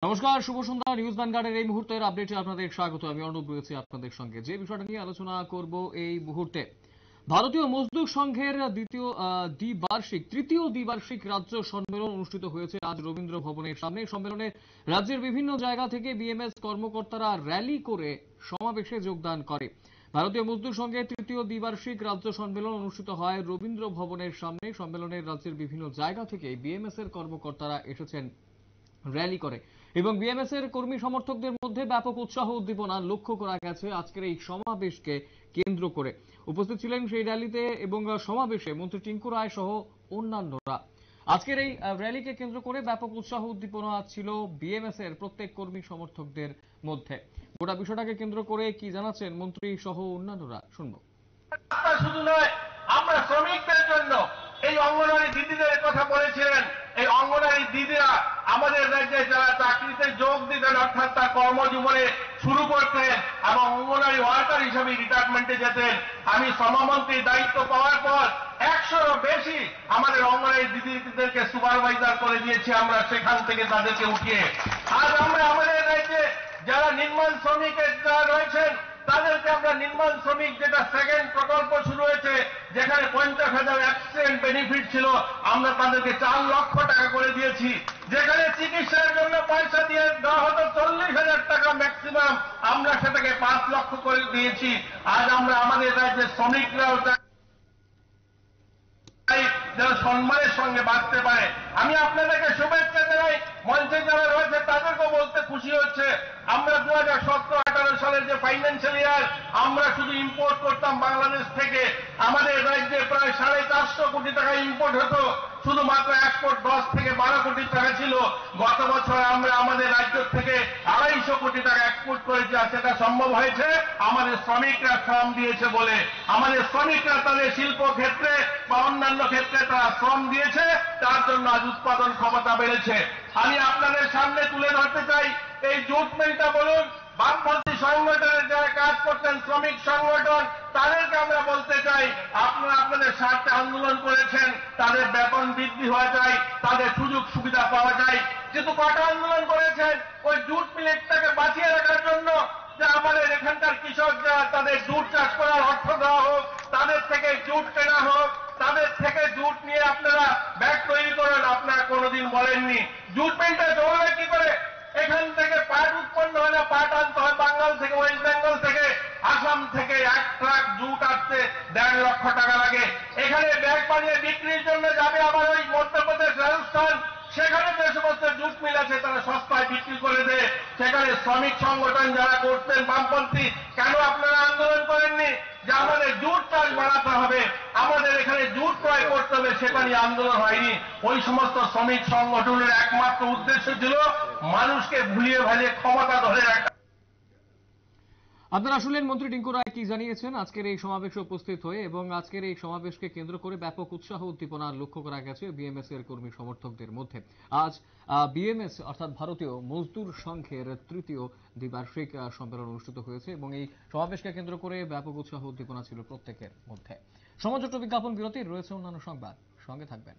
নমস্কার, শুভ সন্ধ্যা। নিউজ ভ্যানগার্ডের এই মুহূর্তের আপডেটে আপনাদের স্বাগত। আমি অর্ণব রয়েছি আপনাদের সঙ্গে। যে বিষয়টা নিয়ে আলোচনা করব এই মুহূর্তে, ভারতীয় মজদুর সংঘের তৃতীয় দ্বিবার্ষিক রাজ্য সম্মেলন অনুষ্ঠিত হয়েছে আজ রবীন্দ্র ভবনের সামনে। সম্মেলনে রাজ্যের বিভিন্ন জায়গা থেকে বিএমএস কর্মকর্তারা র্যালি করে সমাবেশে যোগদান করে। ভারতীয় মজদুর সংঘের তৃতীয় দ্বিবার্ষিক রাজ্য সম্মেলন অনুষ্ঠিত হয় রবীন্দ্র ভবনের সামনে। সম্মেলনের রাজ্যের বিভিন্ন জায়গা থেকে বিএমএস এর কর্মকর্তারা এসেছেন র্যালি করে এবং বিএমএস এর কর্মী সমর্থকদের মধ্যে ব্যাপক উৎসাহ উদ্দীপনা লক্ষ্য করা গেছে আজকের এই সমাবেশকে কেন্দ্র করে। উপস্থিত ছিলেন সেই র্যালিতে এবং সমাবেশে মন্ত্রী টিঙ্কু রায় সহ অন্যান্যরা। আজকের এই র্যালিকে কেন্দ্র করে ব্যাপক উৎসাহ উদ্দীপনা ছিল বিএমএস এর প্রত্যেক কর্মী সমর্থকদের মধ্যে। গোটা বিষয়টাকে কেন্দ্র করে কি জানাচ্ছেন মন্ত্রী সহ অন্যান্যরা, শুনবো। শুধু নয়, আমরা শ্রমিকদের জন্য এই অঙ্গনওয়াড়ি দিদিদের কথা বলেছিলেন। এই অঙ্গনওয়াড়ি দিদিরা আমাদের রাজ্যে যারা চাকরিতে যোগ দিতেন, অর্থাৎ তার কর্মজীবনে শুরু করতেন এবং অঙ্গনওয়াড়ি ওয়ার্কার হিসেবে রিটায়ারমেন্টে যেতেন। আমি শ্রমমন্ত্রীর দায়িত্ব পাওয়ার পর 100-রও বেশি আমাদের অঙ্গনওয়াড়ি দিদিদেরকে সুপারভাইজার করে দিয়েছি আমরা, সেখান থেকে তাদেরকে উঠিয়ে আজ আমরা আমাদের রাজ্যে যারা নির্মাণ শ্রমিকের যারা রয়েছেন তাদেরকে আমরা নির্মাণ শ্রমিক যেটা সেকেন্ড প্রকল্প শুরু হয়েছে, যেখানে 50,000 অ্যাক্সিডেন্ট বেনিফিট ছিল, আমরা তাদেরকে 4 লক্ষ টাকা করে দিয়েছি। যেখানে চিকিৎসার জন্য পয়সা দিয়ে দেওয়া হতো 40,000 টাকা ম্যাক্সিমাম, আমরা সেটাকে 5 লক্ষ করে দিয়েছি। আজ আমরা আমাদের রাজ্যের শ্রমিকরাও যেন সম্মানের সঙ্গে বাঁচতে পারে। আমি আপনাদেরকে শুভেচ্ছা জানাই। মঞ্চে যারা রয়েছে তাদেরকেও বলতে খুশি হচ্ছে, আমরা 2017-18 সালের যে ফাইন্যান্সিয়াল ইয়ার আমরা শুধু ইম্পোর্ট করতাম বাংলাদেশ থেকে, আমাদের রাজ্যে প্রায় 450 কোটি টাকা ইম্পোর্ট হতো, শুধুমাত্র এক্সপোর্ট 10 থেকে 12 কোটি টাকা ছিল। গত বছর আমরা আমাদের রাজ্য থেকে 250 কোটি টাকা এক্সপোর্ট করেছি। আর সেটা সম্ভব হয়েছে আমাদের শ্রমিকরা শ্রম দিয়েছে বলে। আমাদের শ্রমিকরা তাদের শিল্প ক্ষেত্রে বা অন্যান্য ক্ষেত্রে তারা শ্রম দিয়েছে, তার জন্য আজ উৎপাদন ক্ষমতা বেড়েছে। আমি আপনাদের সামনে তুলে ধরতে চাই, এই জুট মিলটা বলুন, বামপন্থী সংগঠনের যারা কাজ করতেন, শ্রমিক সংগঠন, তাদেরকে আমরা বলতে চাই, আপনারা আপনাদের স্বার্থে আন্দোলন করেছেন, তাদের বেতন বৃদ্ধি হওয়া চাই, তাদের সুযোগ সুবিধা পাওয়া যায়। কিন্তু কটা আন্দোলন করেছেন ওই জুট মিলটাকে বাঁচিয়ে রাখার জন্য, যে আমাদের এখানকার কৃষক যারা তাদের জুট চাষ করার অর্থ দেওয়া হোক, তাদের থেকে জুট কেনা হোক, তাদের থেকে জুট নিয়ে আপনারা ব্যাগ তৈরি করেন। আপনারা কোনোদিন বলেননি জুট মিলটা চলবে কি করে। এখান থেকে পাট উৎপন্ন হয় না, পাট আনতে হয় বাঙ্গাল থেকে, ওয়েস্ট বেঙ্গল থেকে, আসাম থেকে। 1 ট্রাক জুট আসতে 1.5 লক্ষ টাকা লাগে। এখানে ব্যাগ বানিয়ে বিক্রির জন্য যাবে আবার ওই মধ্যপ্রদেশ, রাজস্থান, সেখানে যে সমস্ত জুট মিল আছে তারা সস্তায় বিক্রি করে দেয়। সেখানে শ্রমিক সংগঠন যারা করতেন বামপন্থী, কেন আপনারা আন্দোলন করেননি যে আমাদের জুট চাষ বাড়াতে হবে, আমাদের এখানে জুট ক্রয় করতে হবে? সেটা নিয়ে আন্দোলন হয়নি। ওই সমস্ত শ্রমিক সংগঠনের একমাত্র উদ্দেশ্য ছিল মানুষকে ভুলিয়ে ভালিয়ে ক্ষমতা ধরে রাখা। আপনারা শুনলেন মন্ত্রী টিঙ্কু রায় কি জানিয়েছেন আজকের এই সমাবেশে উপস্থিত হয়ে। এবং আজকের এই সমাবেশকে কেন্দ্র করে ব্যাপক উৎসাহ উদ্দীপনা লক্ষ্য করা গেছে বিএমএস এর কর্মী সমর্থকদের মধ্যে। আজ বিএমএস অর্থাৎ ভারতীয় মজদুর সংঘের তৃতীয় দ্বিবার্ষিক সম্মেলন অনুষ্ঠিত হয়েছে এবং এই সমাবেশকে কেন্দ্র করে ব্যাপক উৎসাহ উদ্দীপনা ছিল প্রত্যেকের মধ্যে। সমাজোট বিজ্ঞাপন বিরতির রয়েছে অন্যান্য সংবাদ, সঙ্গে থাকবেন।